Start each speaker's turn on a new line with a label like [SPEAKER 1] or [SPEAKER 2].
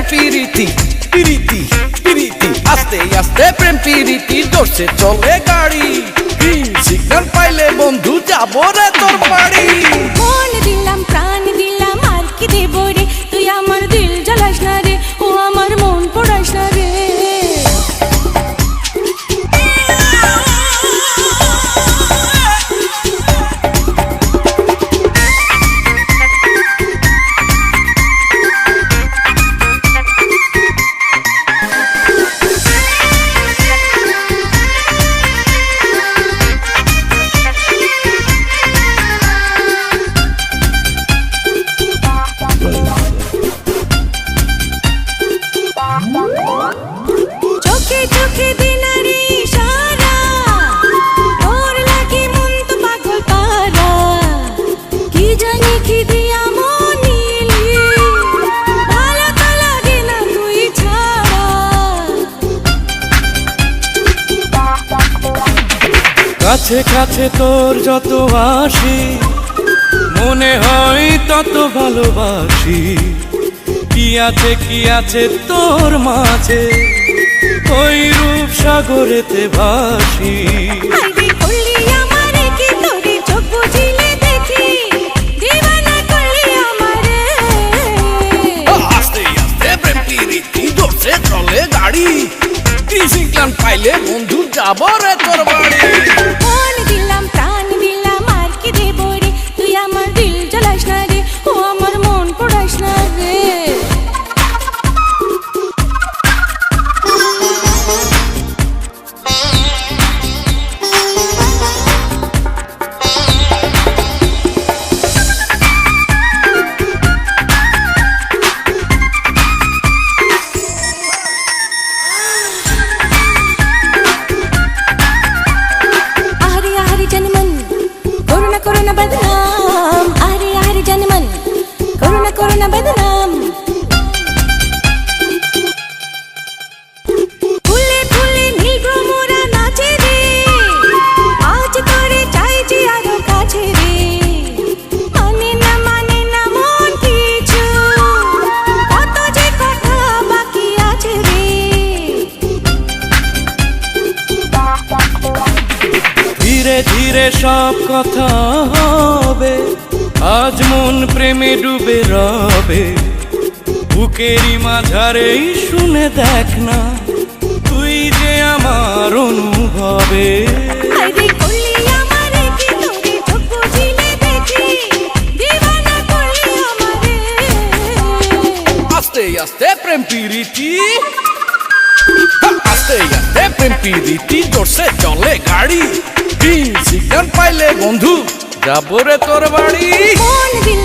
[SPEAKER 1] প্রেম প্রীতি প্রীতি প্রীতি আস্তে আস্তে প্রেম প্রীতি জোরসে চলে গাড়ি গ্রিন সিগন্যাল পাইলে বন্ধু যাবো রে তোর বাড়ি
[SPEAKER 2] মন দিলাম প্রাণ দিলাম আর কি দেব রে তুই আমার দিল জ্বালাস না রে ও আমার মন পড়াস না রে চোখে চোখে দিনারি ইশারা তোর লাগি মন তো পাগল পারা কি জানি কি দিয়া মন নিলি ভালো তো লাগে না তুই ছাড়া
[SPEAKER 1] কাছে কাছে তোর যত আসি মনে হয় তত ভালোবাসি কি আছে তোর মাঝে ওই রূপ সাগরেতে ভাসি
[SPEAKER 2] আইবি করলি আমারে কি তোরে চোখ বুঝিলে দেখি দিবানা করলি আমারে
[SPEAKER 1] আস্তে আস্তে প্রেম প্রীতি জোরসে চলে গাড়ি গ্রিন সিগন্যাল পাইলে বন্ধু যাবো রে তোর বাড়ি
[SPEAKER 2] মন দিলাম প্রাণ দিলাম আর কি দেব রে তুই আমার দিল জ্বালাস না রে ও আমার মন পড়াস না রে আরে আরে জনমন করোনা বদনাম আরে আরে জনমন করোনা বদনাম ফুলে ফুলে নীল ভ্রমরা নাচে রে আজ করে চাইছি আরো কাছে রে মানে না মন কিছু কত যে কথা বাকি আছে রে
[SPEAKER 1] ধীরে ধীরে সব কথা হবে আজ মন প্রেমে ডুবে রবে বুকেরই মাঝারেই শুনে দেখ না তুই যে আমার অনুভবে
[SPEAKER 2] আইবি করলি আমারে কি তোরে চোখ বুঝিলে দেখি দিবানা করলি আমারে
[SPEAKER 1] আস্তে আস্তে প্রেম প্রীতি আস্তে আস্তে প্রেম প্রীতি জোরসে চলে গাড়ি গ্রিন সিগন্যাল পাইলে বন্ধু যাবো রে তোর বাড়ি
[SPEAKER 2] মন দিলাম